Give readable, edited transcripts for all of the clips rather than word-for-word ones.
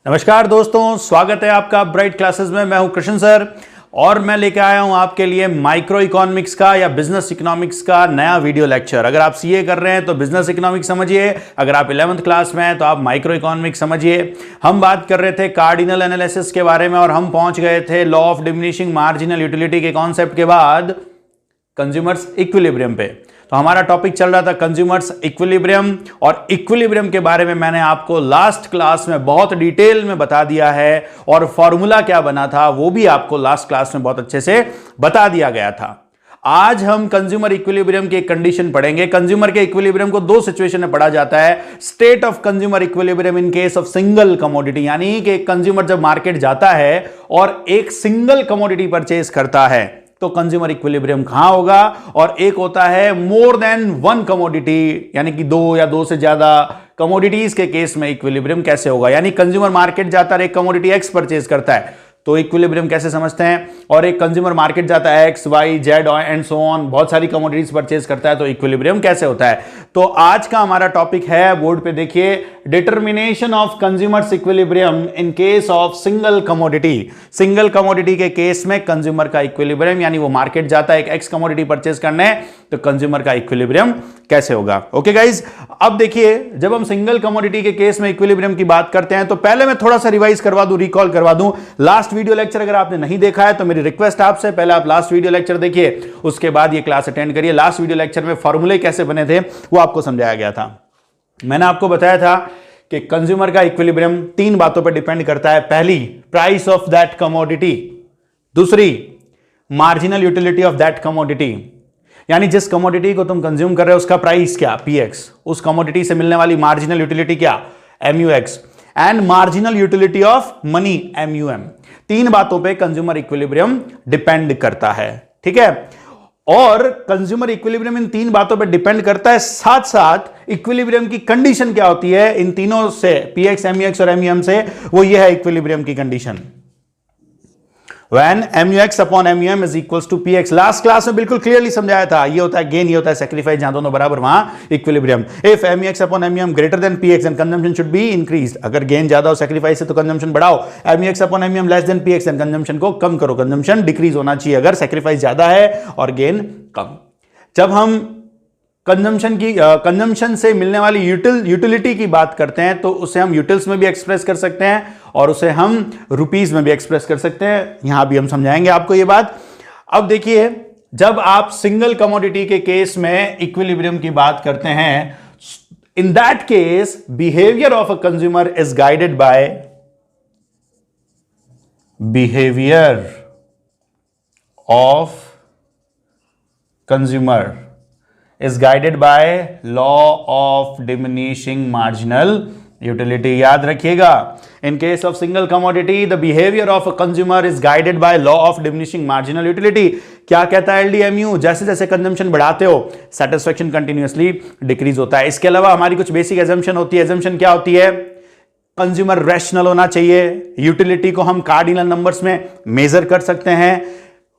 नमस्कार दोस्तों, स्वागत है आपका ब्राइट क्लासेस में। मैं हूं कृष्ण सर और मैं लेके आया हूं आपके लिए माइक्रो इकोनॉमिक्स का या बिजनेस इकोनॉमिक्स का नया वीडियो लेक्चर। अगर आप सीए कर रहे हैं तो बिजनेस इकोनॉमिक्स समझिए, अगर आप 11th क्लास में हैं तो आप माइक्रो इकोनॉमिक्स समझिए। हम बात कर रहे थे कार्डिनल एनालिसिस के बारे में और हम पहुंच गए थे law of diminishing marginal utility के कॉन्सेप्ट के बाद कंज्यूमर्स इक्विलिब्रियम पे। तो हमारा टॉपिक चल रहा था कंज्यूमर्स इक्विलिब्रियम, और इक्विलिब्रियम के बारे में मैंने आपको लास्ट क्लास में बहुत डिटेल में बता दिया है और फॉर्मूला क्या बना था वो भी आपको लास्ट क्लास में बहुत अच्छे से बता दिया गया था। आज हम कंज्यूमर इक्विलिब्रियम की एक कंडीशन पढ़ेंगे। कंज्यूमर के इक्विलिब्रियम को दो सिचुएशन में पढ़ा जाता है। State of consumer equilibrium in case of single commodity, यानी कि कंज्यूमर जब मार्केट जाता है और एक सिंगल कमोडिटी परचेज करता है तो कंज्यूमर इक्विलिब्रियम कहां होगा। और एक होता है मोर देन वन कमोडिटी, यानी कि दो या दो से ज्यादा कमोडिटीज के केस में इक्विलिब्रियम कैसे होगा। यानी कंज्यूमर मार्केट जाता है, एक कमोडिटी एक्स परचेज करता है तो इक्विलिब्रियम कैसे समझते हैं, और एक कंज्यूमर मार्केट जाता है X Y Z and so on, बहुत सारी कमोडिटीज परचेज करता है तो इक्विलिब्रियम कैसे होता है। तो आज का हमारा टॉपिक है, बोर्ड पे देखिए, determination of consumers equilibrium in case of single commodity. Single commodity के केस में कंज्यूमर का इक्विलिब्रियम, यानी वो मार्केट जाता है एक एक्स कमोडिटी परचेज करने तो कंज्यूमर का इक्विलिब्रियम कैसे होगा। ओके गाइज, अब देखिए जब हम सिंगल कमोडिटी के केस में इक्विलिब्रियम की बात करते हैं तो पहले मैं थोड़ा सा रिवाइज करवा दूं, रिकॉल करवा दूं लास्ट वीडियो लेक्चर। अगर आपने नहीं देखा है तो मेरी रिक्वेस्ट आपसे, पहले आप लास्ट वीडियो लेक्चर देखिए, उसके बाद ये क्लास अटेंड करिए। लास्ट वीडियो लेक्चर में फॉर्मूले कैसे बने थे वो आपको समझाया गया था। मैंने आपको बताया था कि कंज्यूमर का इक्विलिब्रियम तीन बातों पर डिपेंड करता है। पहली, प्राइस ऑफ दैट कमोडिटी। दूसरी, marginal utility of that commodity, यानी जिस कमोडिटी को तुम कंज्यूम कर रहे हो उसका प्राइस क्या, पीएक्स, उस कमोडिटी से मिलने वाली मार्जिनल यूटिलिटी क्या, MUX, and marginal utility of money, MUM. तीन बातों पे कंज्यूमर इक्विलिब्रियम डिपेंड करता है, ठीक है। और कंज्यूमर इक्विलिब्रियम इन तीन बातों पे डिपेंड करता है, साथ साथ इक्विलिब्रियम की कंडीशन क्या होती है इन तीनों से, पीएक्स, एमयूएक्स और एमयूएम से, वो ये है इक्विलिब्रियम की condition. When MUX upon MUM is equals to PX। Last class में बिल्कुल क्लियरली समझाया था, ये होता है गेन, ये होता है सेक्रीफाइस, जहां दोनों बराबर वहां equilibrium. If MUX upon MUM greater than PX then consumption should be increased। अगर गेन ज्यादा हो सेक्रीफाइस से तो कंजम्पशन बढ़ाओ। MUX upon MUM less than PX then consumption को कम करो, कंजम्पशन डिक्रीज होना चाहिए अगर सेक्रीफाइस ज्यादा है और गेन कम। जब हम कंजम्पशन से मिलने वाली यूटिलिटी की बात करते हैं तो उसे हम यूटिल्स में भी एक्सप्रेस कर सकते हैं और उसे हम रुपीस में भी एक्सप्रेस कर सकते हैं। यहां भी हम समझाएंगे आपको ये बात। अब देखिए, जब आप सिंगल कमोडिटी के केस में इक्विलिब्रियम की बात करते हैं, in that case behaviour of a consumer is guided by behaviour of consumer is guided by law of diminishing marginal utility। याद रखिएगा, in case of single commodity the behavior of a consumer is guided by law of diminishing marginal utility। क्या कहता है LDMU, जैसे जैसे consumption बढ़ाते हो satisfaction continuously decrease होता है। इसके अलावा हमारी कुछ बेसिक एजम्पशन होती है। एजम्पशन क्या होती है, कंज्यूमर रैशनल होना चाहिए, यूटिलिटी को हम कार्डिनल नंबर्स में मेजर कर सकते हैं,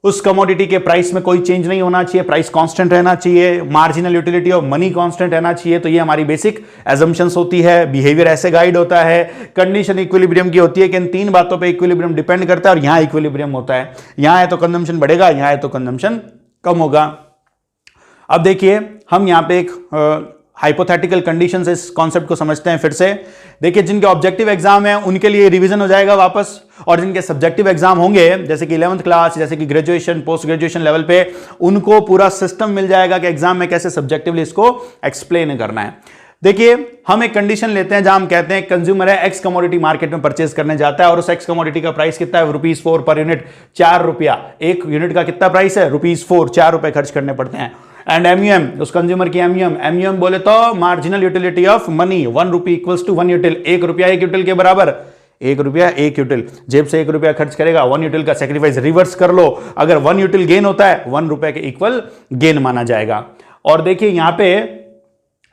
उस कमोडिटी के प्राइस में कोई चेंज नहीं होना चाहिए, प्राइस कांस्टेंट रहना चाहिए, marginal utility of money constant रहना चाहिए। तो ये हमारी बेसिक एजम्पशंस होती है, बिहेवियर ऐसे गाइड होता है। कंडीशन इक्विलिब्रियम की होती है कि इन तीन बातों पे इक्विलिब्रियम डिपेंड करता है और यहां इक्विलिब्रियम होता है, यहां है तो कंजम्पशन बढ़ेगा, यहां है तो कंजम्पशन कम होगा। अब देखिए, हम यहां पे एक हाइपोथेटिकल कंडीशन से इस कॉन्सेप्ट को समझते हैं फिर से। देखिए, जिनके ऑब्जेक्टिव एग्जाम है उनके लिए रिवीजन हो जाएगा वापस, और जिनके सब्जेक्टिव एग्जाम होंगे जैसे कि 11th क्लास, जैसे कि ग्रेजुएशन, पोस्ट ग्रेजुएशन लेवल पे, उनको पूरा सिस्टम मिल जाएगा कि एग्जाम में कैसे सब्जेक्टिवली इसको एक्सप्लेन करना है। देखिए, हम एक कंडीशन लेते हैं जहां हम कहते हैं कंज्यूमर है एक्स कमोडिटी मार्केट में परचेज करने जाता है और उस एक्स कमोडिटी का प्राइस कितना है, ₹4 पर यूनिट, 4 रुपया। एक यूनिट का कितना प्राइस है, ₹4, 4 रुपए खर्च करने पड़ते हैं। एंड एमयूएम, उस कंज्यूमर की एमयूएम बोले तो marginal utility of money, ₹1 equals to 1 util, ₹1 एक यूटिल के बराबर, ₹1 एक यूटिल, जेब से ₹1 खर्च करेगा, 1 यूटिल का सेक्रीफाइस रिवर्स कर लो, अगर 1 यूटिल गेन होता है ₹1 के इक्वल गेन माना जाएगा। और देखिए यहां पे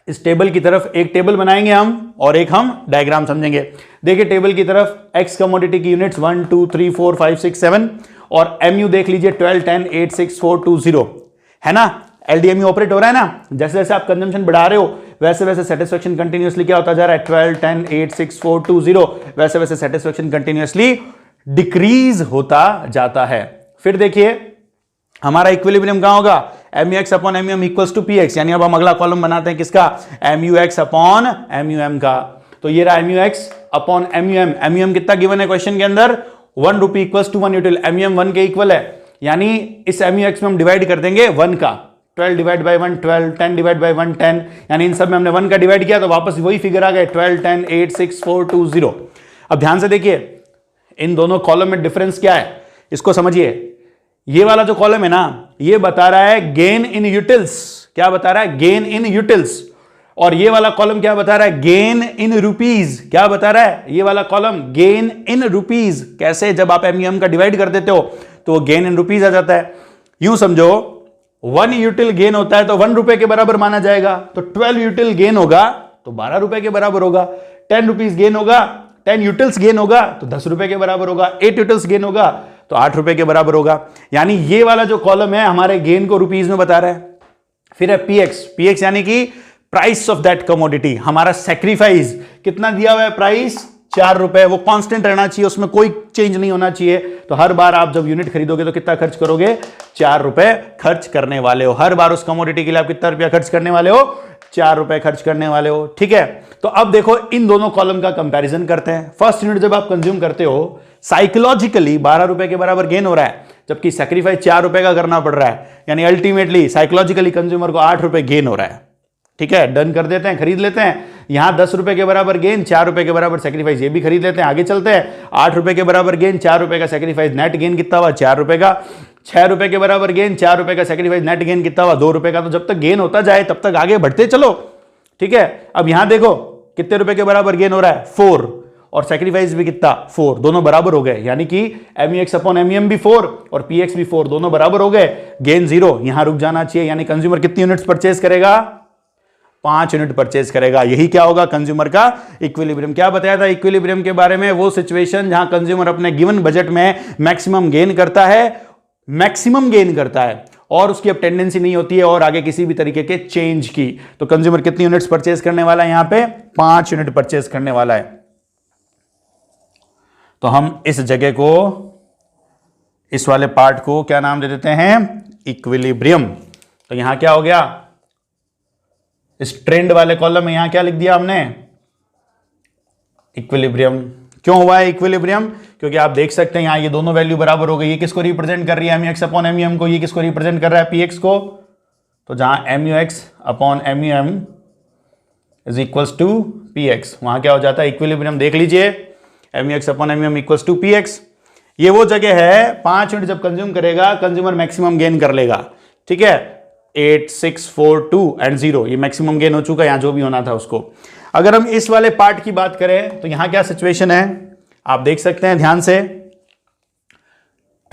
इस टेबल की तरफ एक टेबल बनाएंगे हम और एक हम डायग्राम समझेंगे। देखिए टेबल की तरफ एक्स कमोडिटी की यूनिट्स 1 2 3 4 5 6 7 और एमयू देख लीजिए 12 10 8 6 4 2 0 है ना। एलडीएमयू ऑपरेट हो रहा है ना। जैसे जैसे आप कंजम्पशन बढ़ा रहे हो वैसे वैसे सेटिस्फेक्शन कंटिन्यूअसली क्या होता जा रहा है, 12, 10, 8, 6, 4, 2, 0, वैसे वैसे सेटिस्फेक्शन कंटिन्यूअसली डिक्रीज होता जाता है। फिर देखिए हमारा इक्विलिब्रियम कहां होगा, MUX upon MUM equals to PX, यानी अब हम अगला कॉलम बनाते हैं किसका, MUX अपॉन MUM का। तो ये रहा MUX अपॉन MUM, MUM कितना गिवन है क्वेश्चन के अंदर, 1 रुपी इक्वल्स टू 1 यूटिल, MUM 1 के इक्वल है, यानी इस MUX में हम डिवाइड कर देंगे 1 का, 12 डिवाइड बाई 1 12, 10 डिवाइड बाई 1 10, यानी इन सब में हमने 1 का डिवाइड किया तो वापस वही फिगर आ गए 12, 10, 8, 6, 4, 2, 0। अब ध्यान से देखिए इन दोनों कॉलम में डिफरेंस क्या है, इसको समझिए। ये वाला जो कॉलम है ना, ये बता रहा है गेन इन यूटिल्स, क्या बता रहा है, गेन इन यूटिल्स, और ये वाला कॉलम क्या बता रहा है, गेन इन रुपीज, क्या बता रहा है ये वाला कॉलम, गेन इन रुपीज। कैसे, जब आप MUM का डिवाइड कर देते हो तो वो गेन इन रुपीज आ जाता है। यूं समझो 1 यूटिल गेन होता है तो 1 रुपए के बराबर माना जाएगा, तो 12 यूटिल गेन होगा तो 12 रुपए के बराबर होगा, 10 रुपीज गेन होगा, 10 यूटिल्स गेन होगा तो 10 रुपए के बराबर होगा, 8 यूटिल्स गेन होगा तो 8 रुपए के बराबर होगा। यानी ये वाला जो कॉलम है हमारे गेन को रुपीज में बता रहा है। फिर है PX यानी कि प्राइस ऑफ दैट कमोडिटी, हमारा सेक्रीफाइस कितना दिया हुआ है, प्राइस 4 रुपए, वो कांस्टेंट रहना चाहिए, उसमें कोई चेंज नहीं होना चाहिए। तो हर बार आप जब यूनिट खरीदोगे तो कितना खर्च करोगे, 4 रुपए खर्च करने वाले हो, हर बार उस कमोडिटी के लिए आप कितना रुपया खर्च करने वाले हो, 4 रुपए खर्च करने वाले हो। ठीक है, तो अब देखो इन दोनों कॉलम का कंपैरिजन करते हैं। फर्स्ट यूनिट जब आप कंज्यूम करते हो साइकोलॉजिकली 12 रुपए के बराबर गेन हो रहा है, जबकि सैक्रिफाइस 4 रुपए का करना पड़ रहा है, यानी अल्टीमेटली साइकोलॉजिकली कंज्यूमर को 8 रुपए गेन हो रहा है। ठीक है, डन कर देते हैं, खरीद लेते हैं। यहां 10 रुपए के बराबर गेन, 4 रुपए के बराबर सैक्रिफाइस, ये भी खरीद लेते हैं। आगे चलते हैं, 8 रुपए के बराबर गेन, 4 रुपए का सैक्रिफाइस, नेट गेन कितना हुआ, 4 रुपए का। 6 रुपए के बराबर गेन, 4 रुपए का सैक्रिफाइस, नेट गेन कितना हुआ, 2 रुपए का। तो जब तक गेन होता जाए तब तक आगे बढ़ते चलो। ठीक है, अब यहां देखो कितने रुपए के बराबर गेन हो रहा है, 4, और सैक्रिफाइस भी कितना, 4, दोनों बराबर हो गए, यानी कि MUX अपॉन MUM भी 4 और PX भी 4, दोनों बराबर हो गए, गेन 0, यहां रुक जाना चाहिए। यानी कंज्यूमर कितनी यूनिट्स परचेज करेगा, 5 यूनिट परचेज करेगा। यही क्या होगा, कंज्यूमर का इक्विलिब्रियम। क्या बताया था इक्विलिब्रियम के बारे में, वो सिचुएशन जहां कंज्यूमर अपने गिवन बजट में मैक्सिमम गेन करता है, और उसकी अब टेंडेंसी नहीं होती है और आगे किसी भी तरीके के चेंज की। तो कंज्यूमर कितनी यूनिट्स परचेज करने वाला है, यहां पे 5 यूनिट परचेज करने वाला है। तो हम इस जगह को, इस वाले पार्ट को क्या नाम दे देते हैं, इक्विलिब्रियम। तो यहां क्या हो गया, इस ट्रेंड वाले कॉलम में यहां क्या लिख दिया हमने, इक्विलिब्रियम। क्यों हुआ है इक्विलिब्रियम, क्योंकि आप देख सकते हैं यहां ये दोनों वैल्यू बराबर हो गई। ये किसको रिप्रेजेंट कर रही है, MUX अपॉन MUM को, ये किसको रिप्रेजेंट कर रहा है, PX को। तो जहां MUX upon MUM is equals to PX, वहां क्या हो जाता है इक्विलिब्रियम। देख लीजिए, MUX upon MUM equals to PX। ये वो जगह है 5 यूनिट जब कंज्यूम करेगा कंज्यूमर मैक्सिमम गेन कर लेगा। ठीक है, 8, 6, 4, 2 एंड 0, ये मैक्सिमम गेन हो चुका है, यहां जो भी होना था उसको। अगर हम इस वाले पार्ट की बात करें तो यहां क्या सिचुएशन है, आप देख सकते हैं ध्यान से,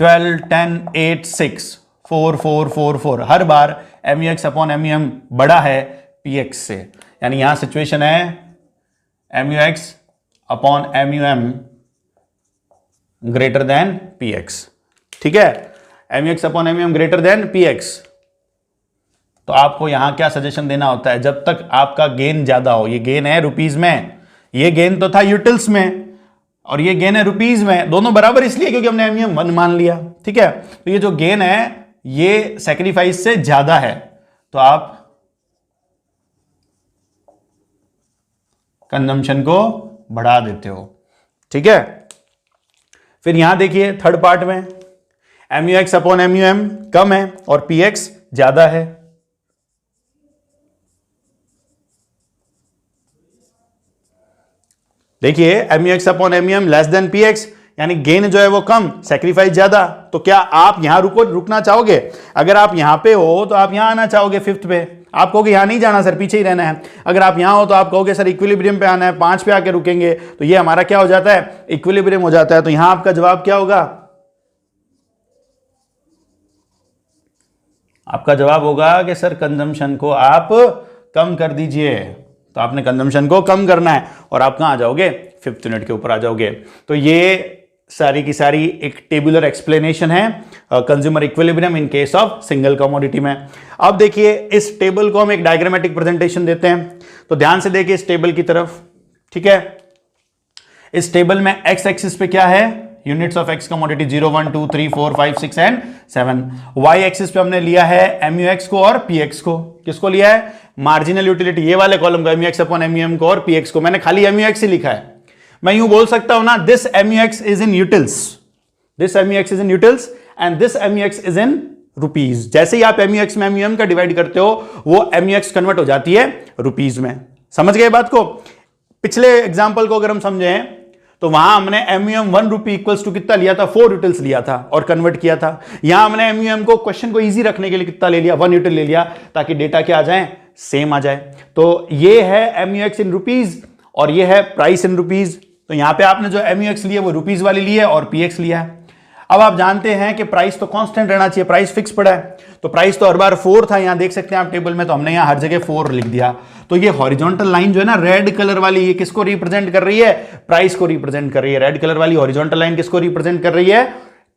12, 10, 8, 6, 4, 4, 4, 4, हर बार MUX अपॉन MUM बड़ा है PX से, यानी यहां सिचुएशन है MUX upon MUM greater than PX। ठीक है, MUX upon MUM greater than PX। तो आपको यहां क्या सजेशन देना होता है, जब तक आपका गेन ज्यादा हो, ये गेन है रुपीज में, ये गेन तो था यूटिल्स में, और ये गेन है रुपीज में, दोनों बराबर इसलिए क्योंकि हमने MUM 1 मान लिया। ठीक है, तो ये जो गेन है ये सैक्रिफाइस से ज्यादा है, तो आप कंजम्पशन को बढ़ा देते हो। ठीक है, फिर यहां देखिए थर्ड पार्ट में MUX अपॉन MUM कम है और PX ज्यादा है। देखिए MUX upon MUM less than PX, यानी गेन जो है वो कम, सैक्रिफाइस ज्यादा। तो क्या आप यहां रुकना चाहोगे, अगर आप यहां पे हो तो आप यहां आना चाहोगे 5th पे, आप कहोगे यहां नहीं जाना सर, पीछे ही रहना है। अगर आप यहां हो तो आप कहोगे सर इक्विलिब्रियम पे आना है, 5 पे आके रुकेंगे, तो ये हमारा क्या हो जाता है, इक्विलिब्रियम हो जाता है। तो यहां आपका जवाब क्या होगा, आपका जवाब होगा कि सर कंजम्पशन को आप कम कर दीजिए। तो आपने कंजम्पशन को कम करना है और आप कहां आ जाओगे, 5th यूनिट के ऊपर आ जाओगे। तो ये सारी की सारी एक टेबुलर एक्सप्लेनेशन है consumer equilibrium in case of single commodity में। अब देखिए इस टेबल को हम एक डायग्रामेटिक प्रेजेंटेशन देते हैं, तो ध्यान से देखिए इस टेबल की तरफ, ठीक है। इस टेबल में एक्स एक्सिस पे क्या है, units of X commodity 0 1 2 3 4 5 6 and 7। Y axis पे हमने लिया है MUX को और PX को। किसको लिया है, मार्जिनल यूटिलिटी, ये वाले कॉलम को MUX अपॉन MUM को और PX को। मैंने खाली MUX ही लिखा है। मैं यूं बोल सकता हूं ना, this MUX is in utils, this MUX is in utils and this MUX is in rupees. जैसे ही आप MUX में MUM का डिवाइड करते हो वो MUX कन्वर्ट हो जाती है रुपीज में। समझ गए बात को। पिछले एग्जांपल को अगर हम समझें तो वहां हमने MUM 1 रुपी इक्वल्स टू कितना लिया था, 4 यूटिल्स लिया था और कन्वर्ट किया था। यहां हमने MUM को क्वेश्चन को इजी रखने के लिए कितना ले लिया, 1 यूटिल ले लिया, ताकि डेटा क्या आ जाए, सेम आ जाए। तो ये है MUX इन रुपीज और ये है प्राइस इन रुपीज। तो यहां पे आपने जो MUX लिया वो रुपीज वाली ली है और PX लिया है। अब आप जानते हैं कि प्राइस तो कांस्टेंट रहना चाहिए, प्राइस फिक्स पड़ा है, तो प्राइस तो हर बार 4 था, यहां देख सकते हैं आप टेबल में, तो हमने यहां हर जगह 4 लिख दिया। तो ये हॉरिजॉन्टल लाइन जो है ना रेड कलर वाली, ये किसको रिप्रेजेंट कर रही है, प्राइस को रिप्रेजेंट कर रही है। रेड कलर वाली हॉरिजॉन्टल लाइन किसको रिप्रेजेंट कर रही है,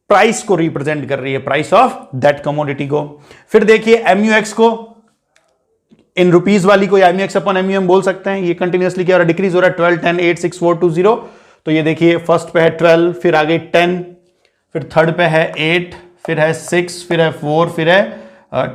प्राइस को रिप्रेजेंट कर रही है, प्राइस ऑफ दैट कमोडिटी को। फिर देखिए MUX को इन रुपीज वाली को MUX अपॉन MUM बोल सकते हैं। ये कंटिन्यूअसली क्या हो रहा है, डिक्रीज हो रहा है, 12 10 8 6 4 2 0। तो ये देखिए फर्स्ट पे है 12, फिर आगे 10, फिर थर्ड पे है 8, फिर है 6, फिर है 4, फिर है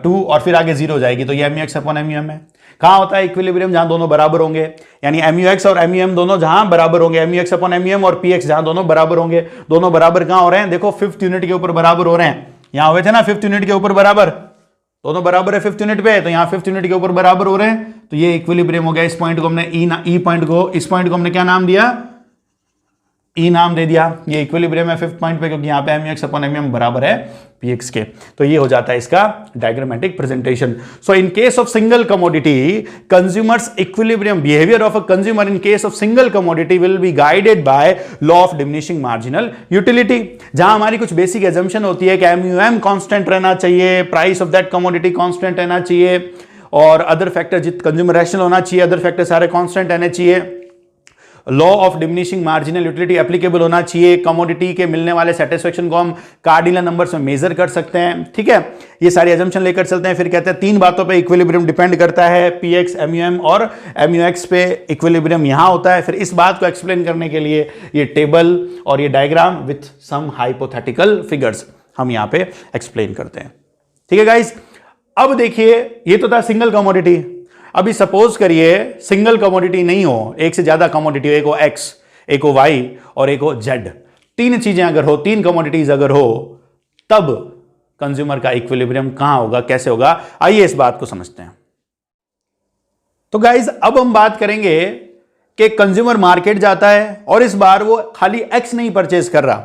2 और फिर आगे 0 हो जाएगी। तो ये MUX अपॉन MUM है। कहां होता है इक्विलिब्रियम, जहां दोनों बराबर होंगे, यानी MUX और MUM दोनों जहां बराबर होंगे, MUX अपॉन MUM और PX जहां दोनों बराबर होंगे। दोनों बराबर कहां हो रहे हैं, देखो 5th यूनिट के ऊपर बराबर हो रहे हैं। यहां हुए थे ना 5th यूनिट के ऊपर बराबर, दोनों बराबर है 5th यूनिट पे, तो यहां 5th यूनिट के ऊपर बराबर हो रहे हैं, तो ये इक्विलिब्रियम हो गया। इस पॉइंट को हमने ई पॉइंट को, इस पॉइंट को हमने क्या नाम दिया, ई नाम दे दिया। ये इक्विलिब्रियम है 5th पॉइंट पे, क्योंकि यहां पे MUX अपॉन MUM बराबर है PX के। तो ये हो जाता है इसका diagrammatic presentation. So in case of single commodity, consumers equilibrium behaviour of a consumer in case of single commodity will be guided by law of diminishing marginal utility. जहां हमारी कुछ बेसिक एजम्पशन होती है कि MUM कांस्टेंट रहना चाहिए, price of that commodity constant रहना चाहिए, और अदर फैक्टर जित कंज्यूमर रैशनल होना चाहिए, अदर फैक्टर सारे कांस्टेंट रहने चाहिए। Law of diminishing marginal utility applicable होना चाहिए। कमोडिटी के मिलने वाले सेटिस्फेक्शन को हम कार्डिनल नंबर्स में मेजर कर सकते हैं, ठीक है। ये सारी एजम्पशन लेकर चलते हैं। फिर कहते हैं 3 बातों पे इक्विलिब्रियम डिपेंड करता है, PX MUM और MUX पे इक्विलिब्रियम यहां होता है। फिर इस बात को एक्सप्लेन करने के लिए ये टेबल और ये diagram with some hypothetical figures हम यहां पे एक्सप्लेन करते हैं, ठीक है गाइस। अब देखिए ये तो था सिंगल कमोडिटी। अभी सपोज करिए सिंगल कमोडिटी नहीं हो, एक से ज्यादा कमोडिटी हो, एक हो X, एक हो Y और एक हो Z। 3 चीजें अगर हो, 3 कमोडिटीज अगर हो, तब कंज्यूमर का इक्विलिब्रियम कहां होगा, कैसे होगा, आइए इस बात को समझते हैं। तो गाइज अब हम बात करेंगे कि कंज्यूमर मार्केट जाता है और इस बार वो खाली X नहीं परचेज कर रहा,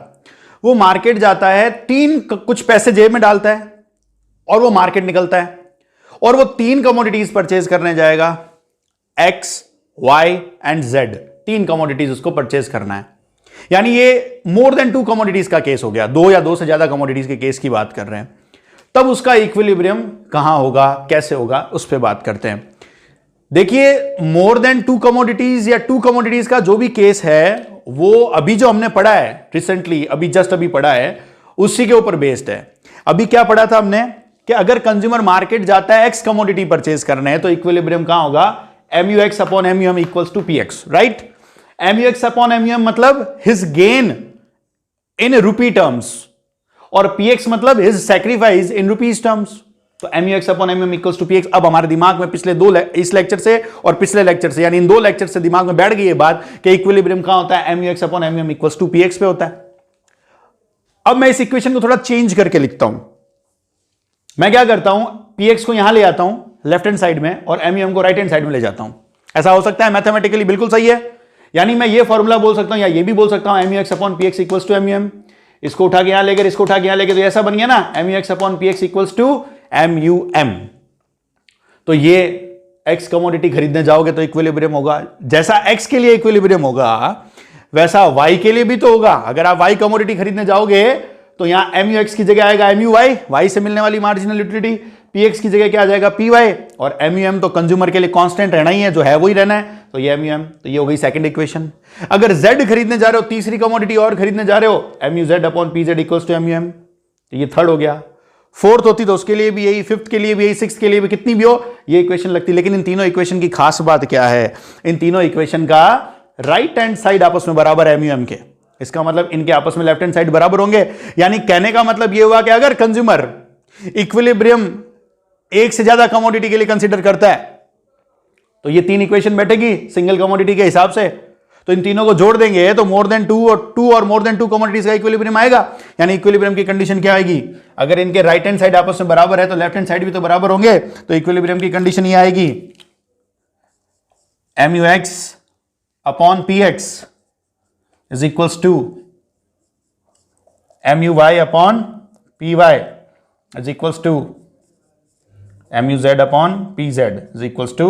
वो मार्केट जाता है, 3 कुछ पैसे जेब में डालता है और वो मार्केट निकलता है और वो 3 कमोडिटीज परचेज करने जाएगा, X, Y and Z। 3 commodities उसको परचेज करना है। यानी ये मोर देन 2 कमोडिटीज का केस हो गया, 2 या 2 से ज्यादा कमोडिटीज के केस की बात कर रहे हैं। तब उसका इक्विलिब्रियम कहां होगा, कैसे होगा, उस पर बात करते हैं। देखिए मोर देन 2 कमोडिटीज या 2 कमोडिटीज का जो भी केस है, वो अभी जो हमने पढ़ा है रिसेंटली, अभी जस्ट अभी पढ़ा है, उसी के ऊपर बेस्ड है। अभी क्या पढ़ा था हमने कि अगर कंज्यूमर मार्केट जाता है X कमोडिटी परचेज करने है, तो इक्विलिब्रियम कहां होगा, MUX upon MUM equals to PX, right. MUX upon MUM मतलब his gain in rupee terms और PX मतलब his sacrifice in rupees terms. तो MUX upon MUM equals to PX। अब हमारे दिमाग में पिछले 2 इस लेक्चर से और पिछले लेक्चर से, यानी इन 2 लेक्चर से दिमाग में बैठ गई ये बात कि इक्विलिब्रियम कहां होता है, MUX upon MUM equals to PX पे होता है। अब मैं इस इक्वेशन को थोड़ा चेंज करके लिखता हूं। मैं क्या करता हूं, PX को यहां ले आता हूं लेफ्ट हैंड साइड में और MUM को राइट हैंड साइड में ले जाता हूं। ऐसा हो सकता है मैथमेटिकली, बिल्कुल सही है। यानी मैं ये फॉर्मूला बोल सकता हूं या ये भी बोल सकता हूं, MUX upon PX equals to MUM। इसको उठा के यहां लेकर इसको उठा के यहां लेकर, तो ऐसा बन गया ना, MUX upon PX equals to MUM। तो ये X कमोडिटी खरीदने जाओगे तो इक्विलिब्रियम होगा। जैसा X के लिए इक्विलिब्रियम होगा वैसा Y के लिए भी तो होगा। अगर आप Y कमोडिटी खरीदने जाओगे तो यहां MUX की जगह आएगा MUY, Y से मिलने वाली मार्जिनल यूटिलिटी। px की जगह क्या आ जाएगा py, और MUM तो कंज्यूमर के लिए कांस्टेंट रहना ही है, जो है वही रहना है, तो ये MUM, तो ये हो गई सेकंड इक्वेशन। अगर z खरीदने जा रहे हो, तीसरी कमोडिटी और खरीदने जा रहे हो, MUZ upon PZ equals to MUM, तो ये थर्ड हो गया। फोर्थ होती तो उसके लिए भी यही, फिफ्थ के लिए भी यही, सिक्स्थ के लिए भी, कितनी भी हो ये इक्वेशन लगती। लेकिन इन तीनों इक्वेशन की खास बात क्या है, इन तीनों इक्वेशन का राइट हैंड साइड आपस में बराबर है MUM के। इसका मतलब इनके आपस में लेफ्ट हैंड साइड बराबर होंगे। यानी कहने का मतलब यह हुआ कि अगर कंज्यूमर इक्विलिब्रियम एक से ज्यादा कमोडिटी के लिए कंसीडर करता है तो ये तीन इक्वेशन बैठेगी सिंगल कमोडिटी के हिसाब से। तो इन तीनों को जोड़ देंगे तो मोर देन टू और मोर देन टू कमोडिटीज का इक्विलिब्रियम आएगा। यानी इक्विलिब्रियम की कंडीशन क्या आएगी, अगर इनके राइट हैंड साइड आपस में बराबर है तो लेफ्ट हैंड साइड भी तो बराबर होंगे, तो इक्विलिब्रियम की कंडीशन ये आएगी MUX upon PX is equals to MUY upon PY is equals to MUZ upon PZ is equals to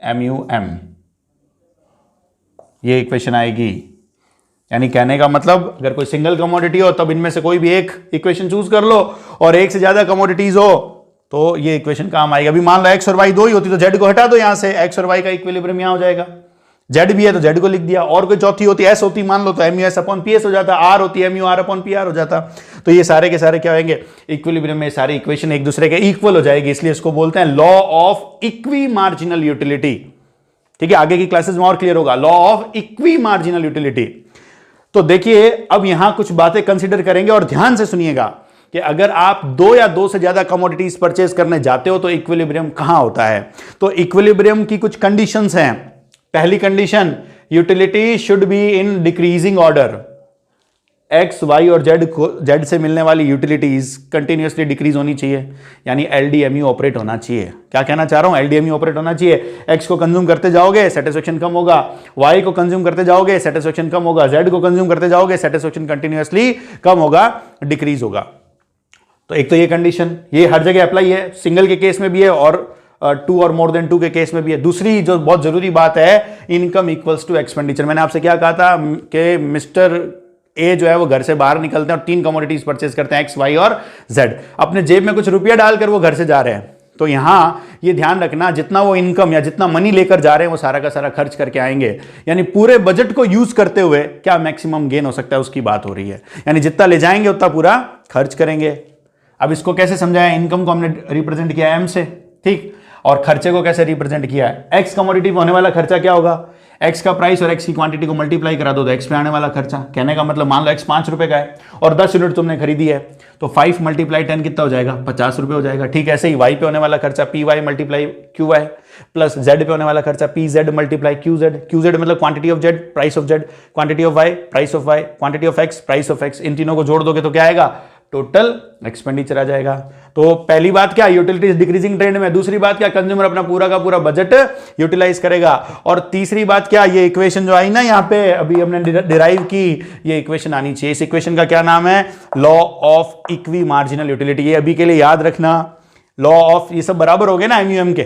MUM। ये इक्वेशन आएगी। यानी कहने का मतलब अगर कोई सिंगल कमोडिटी हो तब इनमें से कोई भी एक इक्वेशन चूज कर लो, और एक से ज्यादा कमोडिटीज हो तो ये इक्वेशन काम आएगी। अभी मान लो x और y दो ही होती तो z को हटा दो, यहां से x और y का इक्विलिब्रियम यहां हो जाएगा। z भी है तो z को लिख दिया, और कोई चौथी होती s होती मान लो तो MUS अपॉन PS हो जाता, r होती MUR अपॉन PR हो जाता। तो ये सारे के सारे क्या होंगे, इक्विलिब्रियम में सारी इक्वेशन एक दूसरे के इक्वल हो जाएगी, इसलिए इसको बोलते हैं law of equi marginal utility. ठीक है, आगे की क्लासेस में और क्लियर होगा law of equi marginal utility. तो देखिए अब यहां कुछ बातें कंसीडर करेंगे और ध्यान से सुनिएगा कि अगर आप दो या दो से ज्यादा कमोडिटीज परचेज करने जाते हो तो इक्विलिब्रियम कहां होता है। तो इक्विलिब्रियम की कुछ कंडीशंस हैं। पहली condition, utility should be in decreasing order. X Y और जेड से मिलने वाली यूटिलिटीज कंटिन्यूसली डिक्रीज होनी चाहिए, यानी LDMU ऑपरेट होना चाहिए। क्या कहना चाह रहा हूं, LDMU ऑपरेट होना चाहिए। एक्स को कंज्यूम करते जाओगे सेटिस्फेक्शन कम होगा, वाई को कंज्यूम करते जाओगे सेटिस्फेक्शन कम होगा, जेड को कंज्यूम करते जाओगे सेटिस्फेक्शन कंटिन्यूसली कम होगा, डिक्रीज होगा। तो एक तो ये कंडीशन, ये हर जगह अप्लाई है, सिंगल के केस में भी है और टू और मोर देन टू के केस में भी है। दूसरी जो बहुत जरूरी बात है, इनकम इक्वल्स टू एक्सपेंडिचर। मैंने आपसे क्या कहा था कि मिस्टर ए जो है वो घर से बाहर निकलते हैं और तीन कमोडिटीज परचेज करते हैं, एक्स वाई और जेड। अपने जेब में कुछ रुपया डालकर वो घर से जा रहे हैं, तो यहां ये ध्यान रखना जितना वो इनकम या जितना मनी लेकर जा रहे हैं वो सारा का सारा खर्च करके आएंगे। यानी पूरे बजट को यूज करते हुए क्या मैक्सिमम गेन हो सकता है उसकी बात हो रही है। यानी जितना ले जाएंगे उतना पूरा खर्च करेंगे। अब इसको कैसे समझाया, इनकम को हमने रिप्रेजेंट किया है M से, ठीक, और खर्चे को कैसे रिप्रेजेंट किया है। एक्स कमोडिटी पे होने वाला खर्चा क्या होगा, एक्स का प्राइस और एक्स की क्वांटिटी को मल्टीप्लाई करा दो तो एक्स पे आने वाला खर्चा। कहने का मतलब मान लो एक्स 5 रुपए का है और 10 यूनिट तुमने खरीदी है तो 5 मल्टीप्लाई 10 कितना हो जाएगा, 50 रुपए हो जाएगा। ठीक ऐसे ही वाई पे होने वाला खर्चा PY multiply QY plus Z पे होने वाला खर्चा PZ मल्टीप्लाई QZ मतलब quantity of Z price of Z, quantity of Y price of Y, quantity of X price of X. इन तीनों को जोड़ दोगे तो क्या आएगा, टोटल एक्सपेंडिचर आ जाएगा। तो पहली बात क्या, यूटिलिटीज डिक्रीजिंग ट्रेंड में। दूसरी बात क्या, कंज्यूमर अपना पूरा का पूरा बजट यूटिलाइज करेगा। और तीसरी बात क्या, ये इक्वेशन जो आई ना यहाँ पे अभी हमने डिराइव की, ये इक्वेशन आनी चाहिए। इस इक्वेशन का क्या नाम है, law of equi marginal utility. ये अभी के लिए याद रखना, लॉ ऑफ, ये सब बराबर हो गए ना MUM के,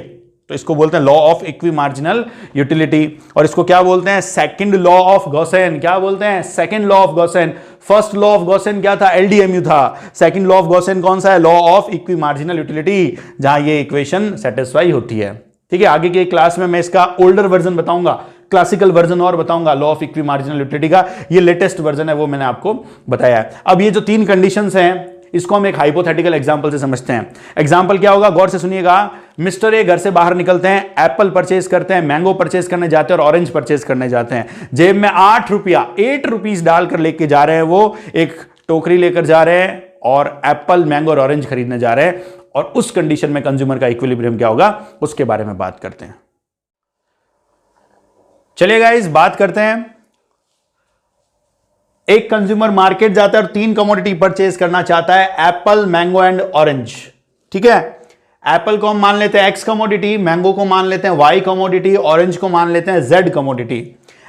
तो इसको बोलते हैं law of equi marginal utility. और इसको क्या बोलते हैं, सेकंड लॉ ऑफ गॉसेन। क्या बोलते हैं, second law of Gossen. First law of Gossen क्या था, LDMU था। सेकंड लॉ ऑफ गॉसेन कौन सा है, law of equi marginal utility, जहां ये इक्वेशन सेटिस्फाई होती है। ठीक है, आगे की क्लास में मैं इसका ओल्डर वर्जन बताऊंगा, क्लासिकल वर्जन और बताऊंगा law of equi marginal utility का। ये लेटेस्ट वर्जन है, वो मैंने आपको बताया है। अब ये जो तीन कंडीशंस हैं इसको हम एक हाइपोथेटिकल एग्जांपल से समझते हैं। एग्जांपल क्या होगा, गौर से सुनिएगा। मिस्टर ए घर से बाहर निकलते हैं, एप्पल परचेज करते हैं, मैंगो परचेज करने जाते हैं और ऑरेंज परचेज करने जाते हैं। जेब में 8 रुपीज डालकर लेके जा रहे हैं, वो एक टोकरी लेकर जा रहे हैं और एप्पल मैंगो और ऑरेंज खरीदने जा रहे हैं। और उस कंडीशन में कंज्यूमर का इक्विलिब्रियम क्या होगा उसके बारे में बात करते हैं। चलिए गाइस, बात करते हैं। एक कंज्यूमर मार्केट जाता है और 3 कमोडिटी परचेज करना चाहता है, एप्पल मैंगो एंड ऑरेंज। ठीक है, एप्पल को हम मान लेते हैं एक्स कमोडिटी, मैंगो को मान लेते हैं वाई कमोडिटी, ऑरेंज को मान लेते हैं जेड कमोडिटी।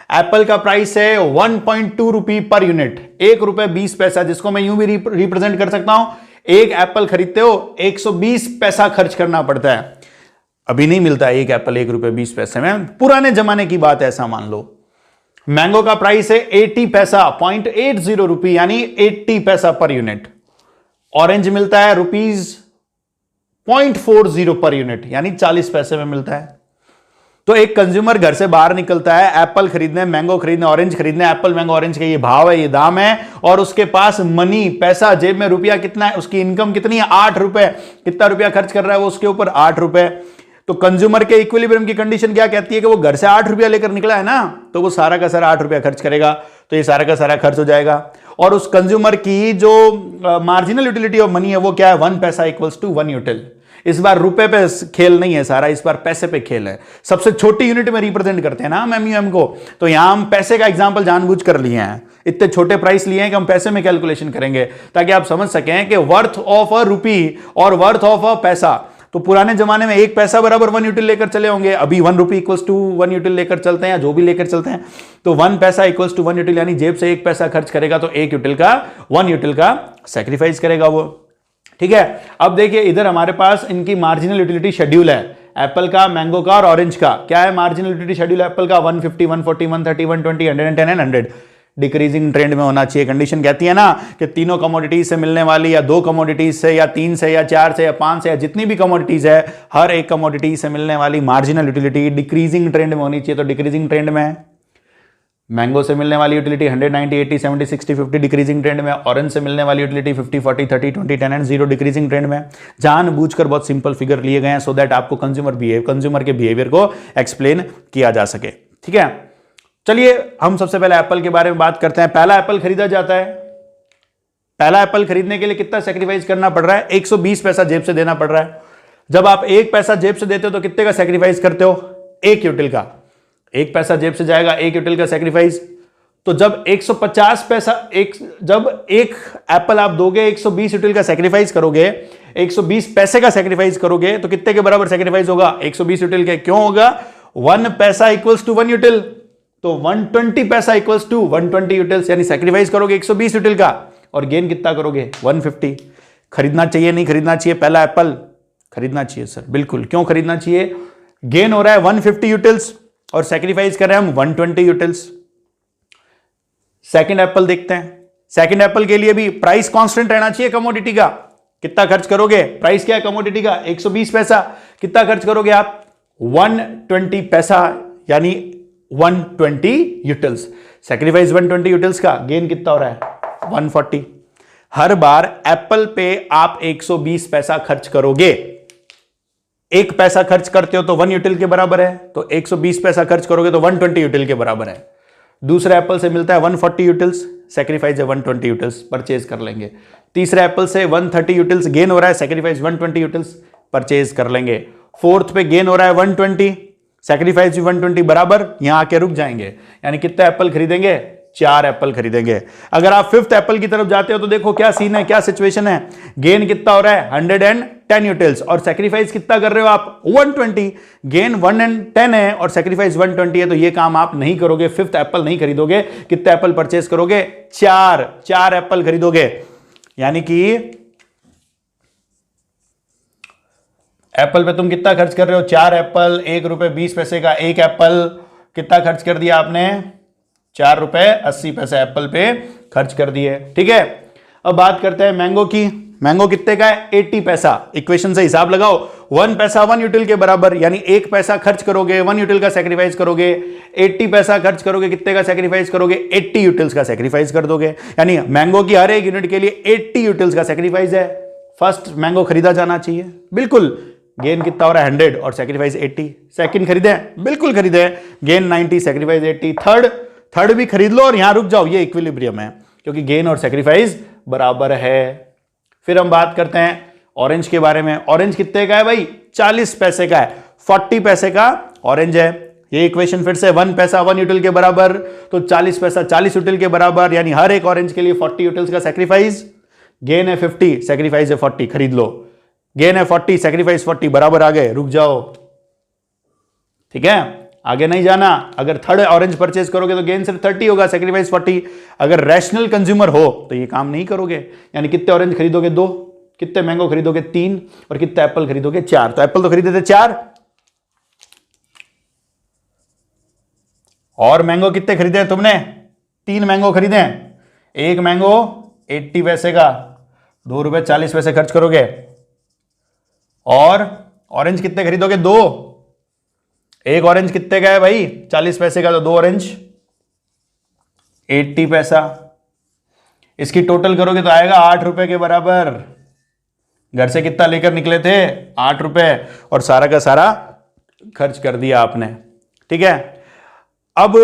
एप्पल का प्राइस है 1.2 रुपी पर यूनिट, ₹1.20, जिसको मैं यूं भी रिप्रेजेंट कर सकता हूं, एक एप्पल खरीदते हो 120 पैसा खर्च करना पड़ता है। अभी नहीं मिलता एक एप्पल ₹1.20 में, पुराने जमाने की बात है, ऐसा मान लो। मैंगो का प्राइस है 80 पैसा, 0.80 रुपी, यानी 80 पैसा पर यूनिट। ऑरेंज मिलता है 0.40 पर यूनिट, यानी 40 पैसे में मिलता है। तो एक कंज्यूमर घर से बाहर निकलता है एप्पल खरीदने, मैंगो खरीदने, ऑरेंज खरीदने, एप्पल मैंगो ऑरेंज के ये भाव है, ये दाम है, और उसके पास मनी, पैसा, जेब में रुपया कितना है, उसकी इनकम कितनी है, 8 रुपए, कितना रुपया खर्च कर रहा है वो उसके ऊपर, 8 रुपए। तो कंज्यूमर के इक्विलिब्रियम की कंडीशन क्या कहती है कि वो घर से 8 रुपया लेकर निकला है ना, तो वो सारा का सारा 8 रुपया खर्च करेगा, तो ये सारा का सारा खर्च हो जाएगा। और उस कंज्यूमर की जो मार्जिनल यूटिलिटी ऑफ मनी है वो क्या है, 1 पैसा इक्वल्स टू 1 यूटिल। इस बार रुपए पे खेल नहीं है सारा, इस बार पैसे पे खेल है। सबसे छोटी यूनिट में रिप्रेजेंट करते हैं ना हम एमयूएम को, तो यहां हम पैसे का एग्जांपल जानबूझ कर लिए हैं, इतने छोटे प्राइस लिए हैं कि हम पैसे में कैलकुलेशन करेंगे ताकि आप समझ सकें कि वर्थ ऑफ अ रुपी और वर्थ ऑफ अ पैसा। तो पुराने जमाने में 1 पैसा बराबर 1 यूटिल लेकर चले होंगे, अभी 1 रुपी इक्वल्स टू 1 यूटिल लेकर चलते हैं, या जो भी लेकर चलते हैं। तो 1 पैसा इक्वल्स टू 1 यूटिल, यानी जेब से 1 पैसा खर्च करेगा तो 1 यूटिल का सैक्रिफाइस करेगा वो। ठीक है, अब देखिए इधर हमारे पास इनकी मार्जिनल यूटिलिटी शेड्यूल है, एप्पल का, मैंगो का और ऑरेंज का। क्या है मार्जिनल यूटिलिटी शेड्यूल एप्पल का, 150, 140, 130, 120, 110 एंड 100। डिक्रीजिंग ट्रेंड में होना चाहिए। कंडीशन कहती है ना कि तीनों कमोडिटीज से मिलने वाली, या 2 कमोडिटीज से, या 3 से, या 4 से, या 5 से, या जितनी भी कमोडिटीज है, हर एक कमोडिटी से मिलने वाली मार्जिनल यूटिलिटी डिक्रीजिंग ट्रेंड में होनी चाहिए। तो डिक्रीजिंग ट्रेंड में है। मैंगो से मिलने वाली यूटिलिटी 100, 90, 80, 70, 60, 50 डिक्रीजिंग ट्रेंड में। ऑरेंज से मिलने वाली यूटिलिटी 50, 40, 30, 20, 10 एंड 0 डिक्रीजिंग ट्रेंड में। जानबूझकर बहुत सिंपल फिगर लिए गए हैं सो दैट आपको कंज्यूमर के बिहेवियर को एक्सप्लेन किया जा सके। ठीक है, चलिए हम सबसे पहले एप्पल के बारे में बात करते हैं। पहला एप्पल खरीदा जाता है, पहला एप्पल खरीदने के लिए कितना सेक्रीफाइस करना पड़ रहा है, 120 पैसा जेब से देना पड़ रहा है। जब आप 1 पैसा जेब से देते हो तो कितने का सेक्रीफाइस करते हो, 1 यूटिल का। 1 पैसा जेब से जाएगा, 1 यूटिल का सेक्रीफाइस। तो जब 150 पैसा जब एक एप्पल आप दोगे, 120 यूटिल का सेक्रीफाइस करोगे, 120 पैसे का सेक्रीफाइस करोगे, तो कितने के बराबर सेक्रीफाइस होगा, 120 यूटिल के। क्यों होगा, 1 पैसा इक्वल्स टू 1 यूटिल, तो 120 पैसा इक्वल्स टू 120 यूटिल्स, यानी सेक्रीफाइस करोगे 120 यूटिल का, और गेन कितना करोगे, 150। खरीदना चाहिए नहीं खरीदना चाहिए पहला एप्पल, खरीदना चाहिए सर, बिल्कुल। क्यों खरीदना चाहिए, गेन हो रहा है 150 यूटिल्स और सेक्रीफाइस कर रहे हैं हम 120 यूटिल्स। सेकंड एप्पल देखते हैं। सेकंड एप्पल के लिए भी प्राइस कांस्टेंट रहना चाहिए कमोडिटी का। कितना खर्च करोगे, प्राइस क्या है कमोडिटी का, 120 पैसा, कितना खर्च करोगे आप, 120 पैसा, यानी 120 यूटिल्स। सेक्रीफाइस 120 यूटिल्स का, गेन कितना हो रहा है, 140। हर बार एप्पल पे आप 120 पैसा खर्च करोगे। 1 पैसा खर्च करते हो तो 1 यूटिल के बराबर है, तो 120 पैसा खर्च करोगे तो 120 यूटिल के बराबर है। दूसरे एप्पल से मिलता है 140 यूटिल्स, सेक्रीफाइस है 120 यूटिल्स, परचेज कर लेंगे। तीसरे एप्पल से 130 यूटिल्स गेन हो रहा है, सेक्रीफाइस 120 यूटिल्स, परचेज कर लेंगे। फोर्थ पे गेन हो रहा है 120, सेक्रीफाइस भी 120, बराबर, यहां आके रुक जाएंगे। यानी कितने एप्पल खरीदेंगे, 4 एप्पल खरीदेंगे। अगर आप 5th एप्पल की तरफ जाते हो तो देखो क्या सीन है, क्या सिचुएशन है। गेन कितना हो रहा है, 110 यूटिल्स, और सेक्रीफाइस कितना कर रहे हो आप, 120। गेन 110 है और सेक्रीफाइस 120 है, तो ये काम आप नहीं करोगे, 5th एप्पल नहीं खरीदोगे। कितने एप्पल परचेस करोगे, 4 एप्पल खरीदोगे। यानी कि एप्पल पे तुम कितना खर्च कर रहे हो, 4 एप्पल, 1 रुपए 20 पैसे का 1 एप्पल, कितना खर्च कर दिया आपने, 4 रुपए 80 पैसे एप्पल पे खर्च कर दिए। ठीक है, अब बात करते हैं मैंगो की। मैंगो कितने का है, 80 पैसा। इक्वेशन से हिसाब लगाओ, 1 पैसा 1 यूटिल के बराबर, यानी 1 पैसा खर्च करोगे, 1 यूटिल का सेक्रीफाइस करोगे। 80 पैसा खर्च करोगे, कितने का सेक्रीफाइस करोगे, 80 यूटिल्स का सेक्रीफाइस कर दोगे। यानी मैंगो की हर एक यूनिट के लिए 80 यूटिल्स का सेक्रीफाइस है। फर्स्ट मैंगो खरीदा जाना चाहिए, बिल्कुल। गेन कितना हो रहा है, 100 और सेक्रीफाइस 80। सेकंड खरीदे, बिल्कुल खरीदे, गेन 90, सेक्रीफाइस 80। थर्ड भी खरीद लो और यहां रुक जाओ, ये इक्विलिब्रियम है क्योंकि गेन और सेक्रीफाइस बराबर है। फिर हम बात करते हैं ऑरेंज के बारे में। ऑरेंज कितने का है भाई, 40 पैसे का है, 40 पैसे का ऑरेंज है। ये इक्वेशन फिर से 1 पैसा 1 यूटिल के बराबर, तो 40 पैसा 40 यूटिल के बराबर, यानी हर एक ऑरेंज के लिए 40 यूटिल्स का सेक्रीफाइस। गेन है 50, सेक्रीफाइस है 40, खरीद लो। गेन है 40, सेक्रीफाइस 40, बराबर आ गए, रुक जाओ। ठीक है, आगे नहीं जाना। अगर थर्ड ऑरेंज परचेज करोगे तो गेन सिर्फ 30 होगा, सेक्रीफाइस 40। अगर रैशनल कंज्यूमर हो तो ये काम नहीं करोगे। यानी कितने ऑरेंज खरीदोगे, 2, कितने मैंगो खरीदोगे, 3, और कितने एप्पल खरीदोगे, 4। तो एप्पल तो खरीदे थे 4, और मैंगो कितने खरीदे तुमने, 3 मैंगो खरीदे। 1 मैंगो 80 पैसे का, 2 रुपए 40 पैसे खर्च करोगे। और ऑरेंज कितने खरीदोगे? 2। एक ऑरेंज कितने का है भाई? 40 पैसे का, तो 2 ऑरेंज 80 पैसा। इसकी टोटल करोगे तो आएगा 8 रुपए के बराबर। घर से कितना लेकर निकले थे? 8 रुपए, और सारा का सारा खर्च कर दिया आपने। ठीक है, अब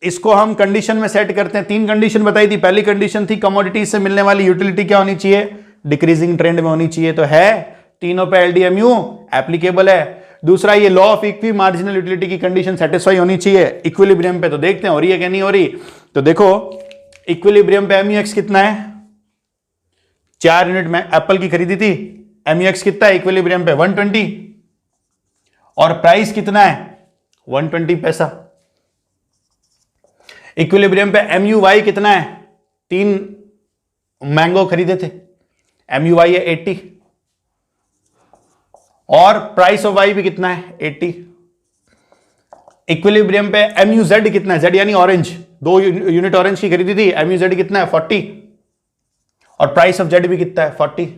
इसको हम कंडीशन में सेट करते हैं। 3 कंडीशन बताई थी। पहली कंडीशन थी कमोडिटी से मिलने वाली यूटिलिटी क्या होनी चाहिए? डिक्रीजिंग ट्रेंड में होनी चाहिए। तो है, तीनों पे एलडीएमयू एप्लीकेबल है। दूसरा, ये law of equi marginal utility की कंडीशन सेटिस्फाई होनी चाहिए इक्विलिब्रियम पे। तो देखते हैं हो रही है कि नहीं हो रही। तो देखो, इक्विलिब्रियम पे एमयूएक्स कितना है? 4 यूनिट में एप्पल की खरीदी थी, एमयूएक्स कितना है इक्विलिब्रियम पे? 120, और प्राइस कितना है? 120 पैसा। इक्विलिब्रियम पे एमयूवाई कितना है? 3 मैंगो खरीदे थे, एमयूवाई है 80, और प्राइस ऑफ वाई भी कितना है? 80। इक्विलिब्रियम पे एमयूजेड कितना है? जेड यानी ऑरेंज, 2 यूनिट ऑरेंज की खरीदी थी, एमयूजेड कितना है? 40, और प्राइस ऑफ जेड भी कितना है? 40,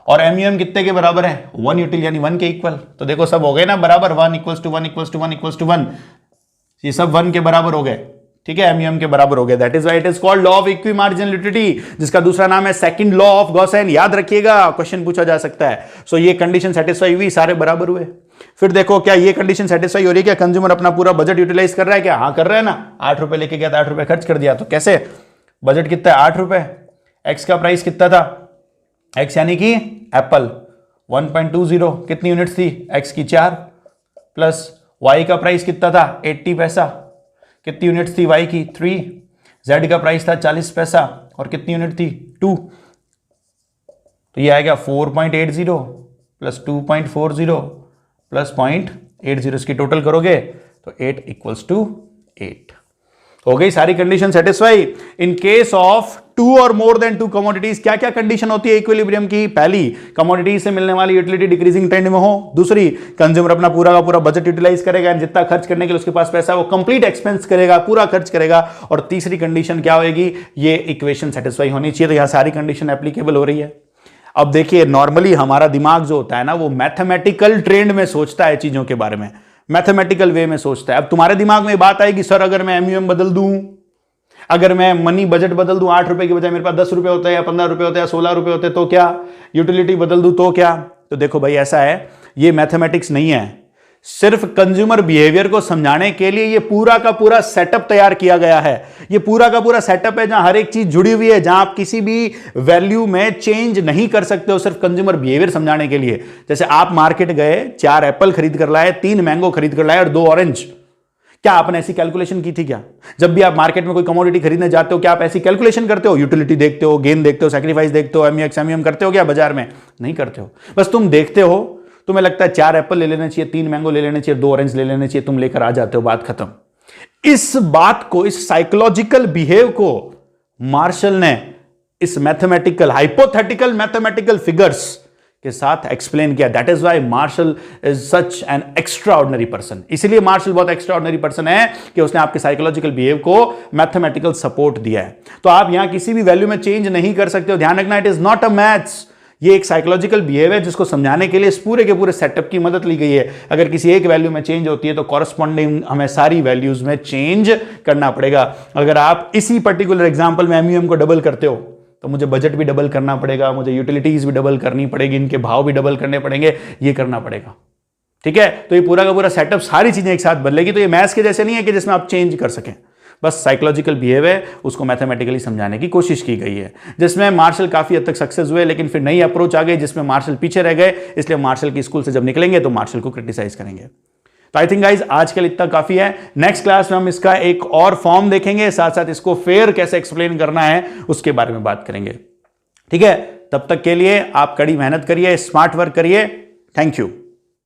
और एमयूएम कितने के बराबर है? 1 यूटिल यानी 1 के इक्वल। तो देखो सब हो गए ना बराबर, 1 = 1 = 1 = 1, ये सब 1 के बराबर हो गए। ठीक है, एमयूएम के बराबर हो गया। That is why it is called law of equi marginal utility, जिसका दूसरा नाम है सेकंड लॉ ऑफ गॉसेन। याद रखिएगा, क्वेश्चन पूछा जा सकता है। सो ये कंडीशन सेटिस्फाई हुई, सारे बराबर हुए। फिर देखो, क्या ये कंडीशन सेटिस्फाई हो रही है? क्या कंज्यूमर अपना पूरा बजट यूटिलाइज कर रहा है? क्या हाँ कर रहा है ना। 8 रुपए लेके गया था, 8 रुपए खर्च कर दिया। तो कैसे? बजट कितना है? 8 रुपए। एक्स का प्राइस कितना था? एक्स यानी कि एप्पल 1.20, कितनी यूनिट्स थी? एक्स की 4, प्लस वाई का प्राइस कितना था? 80 पैसा, कितनी यूनिट्स थी वाई की? 3। जेड का प्राइस था 40 पैसा, और कितनी यूनिट थी? 2। तो ये आएगा 4.80 प्लस 2.40 प्लस 0.80। इसकी टोटल करोगे तो 8 = 8। हो गई सारी condition satisfy. In case of 2 और मोर देन 2 कमोडिटीज, क्या क्या कंडीशन होती है इक्विलिब्रियम की? पहली, कमोडिटी से मिलने वाली यूटिलिटी डिक्रीजिंग ट्रेंड में हो। दूसरी, कंज्यूमर अपना पूरा का पूरा बजट यूटिलाइज करेगा, जितना खर्च करने के लिए उसके पास पैसा है वो कंप्लीट एक्सपेंस करेगा, पूरा खर्च करेगा। और तीसरी कंडीशन क्या होगी? ये इक्वेशन सेटिस्फाई होनी चाहिए। तो यहां सारी कंडीशन एप्लीकेबल हो रही है। अब देखिए, नॉर्मली हमारा दिमाग जो होता है ना, वो मैथमेटिकल ट्रेंड में सोचता है चीजों के बारे में, मैथमेटिकल वे में सोचता है। अब तुम्हारे दिमाग में बात आएगी, सर अगर मैं एमयूएम बदल दूं, अगर मैं मनी बजट बदल दूं, 8 रुपए के बजाय मेरे पास 10 रुपए होते हैं, या 15 रुपए होते हैं, या 16 रुपए होते, तो क्या? यूटिलिटी बदल दूं तो क्या? तो देखो भाई, ऐसा है, ये मैथमेटिक्स नहीं है। सिर्फ कंज्यूमर बिहेवियर को समझाने के लिए ये पूरा का पूरा सेटअप तैयार किया गया है। ये पूरा का पूरा सेटअप है जहां हर एक चीज जुड़ी हुई है, जहां आप किसी भी वैल्यू में चेंज नहीं कर सकते हो, सिर्फ कंज्यूमर बिहेवियर समझाने के लिए। जैसे आप मार्केट गए, 4 एप्पल खरीद कर लाए, 3 मैंगो खरीद कर लाए, और 2 ऑरेंज। क्या आपने ऐसी कैलकुलेशन की थी क्या? जब भी आप मार्केट में कोई कमोडिटी खरीदने जाते हो, क्या आप ऐसी कैलकुलेशन करते हो? यूटिलिटी देखते हो, गेन देखते हो, सैक्रिफाइस देखते हो, एमयूएम करते हो क्या बाजार में? नहीं करते हो। बस तुम देखते हो, तुम्हें लगता है 4 एप्पल ले लेने चाहिए, 3 मैंगो ले लेने चाहिए, 2 ऑरेंज ले लेने चाहिए, तुम लेकर आ जाते हो, बात खत्म। इस बात को, इस साइकोलॉजिकल बिहेव को मार्शल ने इस मैथमेटिकल, हाइपोथेटिकल मैथमेटिकल फिगर्स के साथ एक्सप्लेन किया। That is why Marshall is such an extraordinary person. इसलिए मार्शल बहुत एक्स्ट्राऑर्डिनरी पर्सन है कि उसने आपके साइकोलॉजिकल बिहेव को मैथमेटिकल सपोर्ट दिया है। तो आप यहां किसी भी वैल्यू में चेंज नहीं कर सकते हो, ध्यान रखना। It is not a maths, ये एक साइकोलॉजिकल बिहेव है जिसको समझाने के लिए इस पूरे के पूरे सेटअप की मदद ली गई है। अगर किसी एक वैल्यू में चेंज होती है तो कॉरस्पॉन्डिंग हमें सारी वैल्यूज में चेंज करना पड़ेगा। अगर आप इसी पर्टिकुलर एग्जांपल में एमयूएम को डबल करते हो तो मुझे बजट भी डबल करना पड़ेगा, मुझे यूटिलिटीज भी डबल करनी पड़ेगी, इनके भाव भी डबल करने पड़ेंगे, ये करना पड़ेगा। ठीक है, तो ये पूरा का पूरा सेटअप, सारी चीजें एक साथ बदलेगी। तो ये मैथ्स के जैसे नहीं है कि जिसमें आप चेंज कर सकें, बस साइकोलॉजिकल बिहेव है, उसको मैथमेटिकली समझाने की कोशिश की गई है, जिसमें मार्शल काफी हद तक सक्सेस हुए। लेकिन फिर नई अप्रोच आ गई जिसमें मार्शल पीछे रह गए, इसलिए मार्शल की स्कूल से जब निकलेंगे तो मार्शल को क्रिटिसाइज करेंगे। तो आई थिंक गाइज आज के लिए इतना काफी है। नेक्स्ट क्लास में हम इसका एक और फॉर्म देखेंगे, साथ साथ इसको फेयर कैसे एक्सप्लेन करना है उसके बारे में बात करेंगे। ठीक है, तब तक के लिए आप कड़ी मेहनत करिए, स्मार्ट वर्क करिए। Thank you.